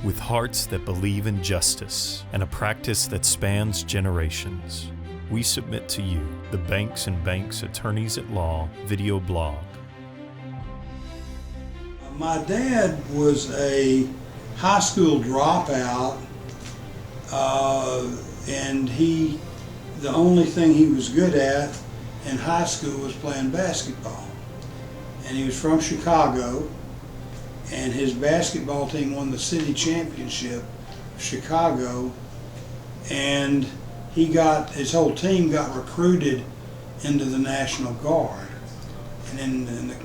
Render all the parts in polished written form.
with hearts that believe in justice and a practice that spans generations. We submit to you the Banks and Banks Attorneys at Law video blog. My dad was a high school dropout, and the only thing he was good at in high school was playing basketball. And he was from Chicago, and his basketball team won the city championship of Chicago, and his whole team got recruited into the National Guard. And then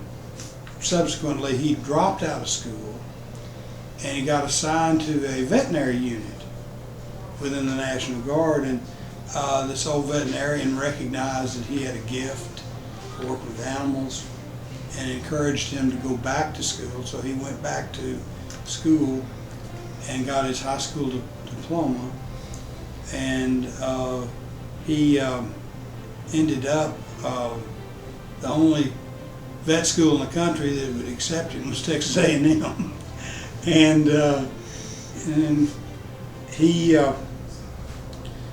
subsequently he dropped out of school and he got assigned to a veterinary unit within the National Guard, and this old veterinarian recognized that he had a gift to work with animals and encouraged him to go back to school. So he went back to school and got his high school diploma, and he ended up the only vet school in the country that would accept him was Texas A&M. And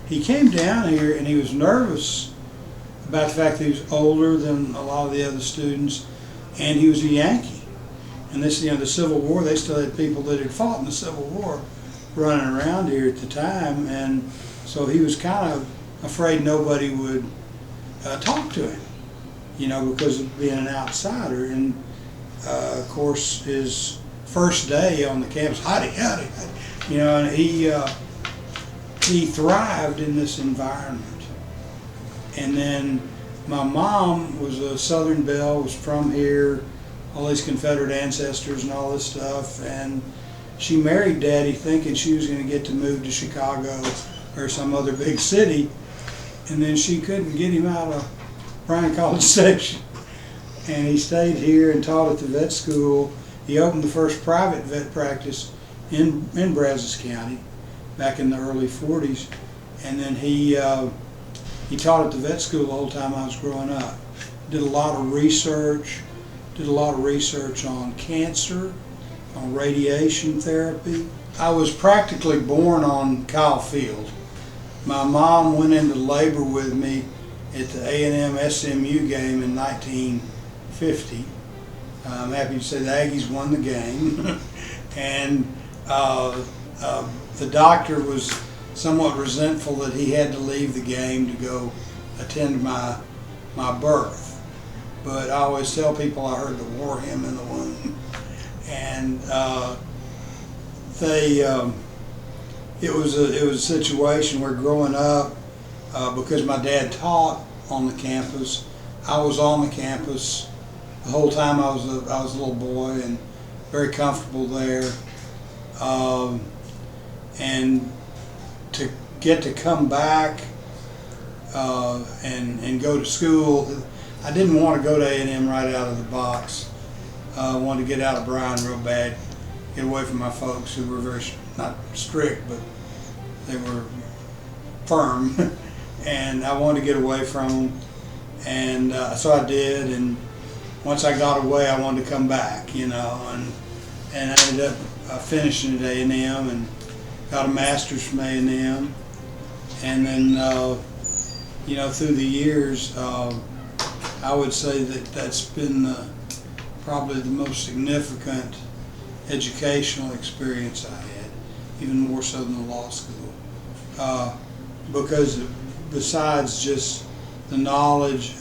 he came down here and he was nervous about the fact that he was older than a lot of the other students, and he was a Yankee. And this, the Civil War, they still had people that had fought in the Civil War running around here at the time, and so he was kind of afraid nobody would talk to him, because of being an outsider. And of course, his first day on the campus, howdy, and he thrived in this environment. And then my mom was a Southern Belle, was from here, all these Confederate ancestors and all this stuff, and she married Daddy thinking she was going to get to move to Chicago or some other big city, and then she couldn't get him out of Bryan College Station. And he stayed here and taught at the vet school. He opened the first private vet practice in Brazos County back in the early 40s, and then he taught at the vet school the whole time I was growing up. Did a lot of research on cancer, on radiation therapy. I was practically born on Kyle Field. My mom went into labor with me at the A&M SMU game in 1950. I'm happy to say the Aggies won the game. And the doctor was somewhat resentful that he had to leave the game to go attend my birth. But I always tell people I heard the war hymn in the womb. And it was a situation where growing up, because my dad taught on the campus, I was on the campus the whole time I was a little boy, and very comfortable there. And to get to come back and go to school, I didn't want to go to A&M right out of the box. I wanted to get out of Bryan real bad, get away from my folks who were very, not strict, but they were firm. And I wanted to get away from them, and so I did. And once I got away, I wanted to come back, and I ended up finishing at A&M and got a master's from A&M. And then, through the years, I would say that's been probably the most significant educational experience I had, even more so than the law school. Because besides just the knowledge,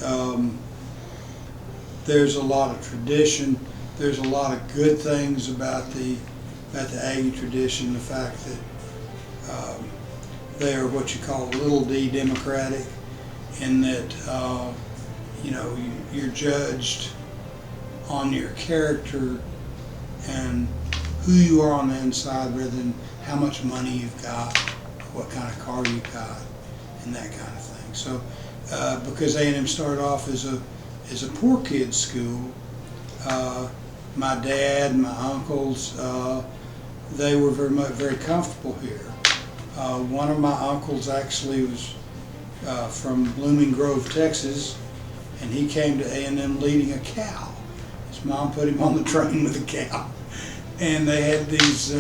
there's a lot of tradition. There's a lot of good things about the Aggie tradition. The fact that they are what you call little d democratic, in that you're judged on your character and who you are on the inside, rather than how much money you've got, what kind of car you got, and that kind of thing. So, because A&M started off as a poor kids school, my dad and my uncles, they were very comfortable here. One of my uncles actually was from Blooming Grove, Texas, and he came to A&M leading a cow. His mom put him on the train with a cow, and they had these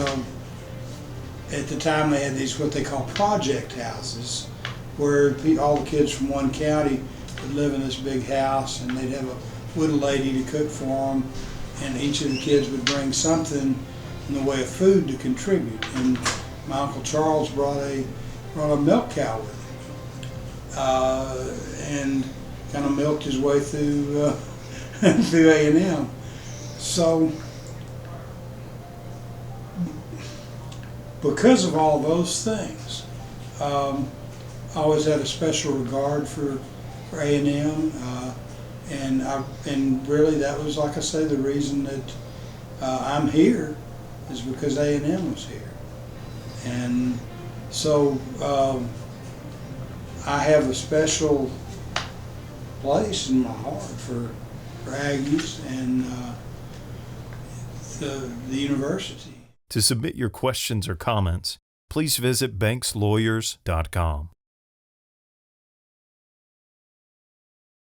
at the time they had these what they call project houses, where all the kids from one county would live in this big house, and they'd have a widow lady to cook for them, and each of the kids would bring something in the way of food to contribute. And my Uncle Charles brought a milk cow with him, and kind of milked his way through through A&M. So because of all those things, I always had a special regard for A&M, and really that was, like I say, the reason that I'm here is because A&M was here. And so I have a special place in my heart for Aggies and the university. To submit your questions or comments, please visit bankslawyers.com.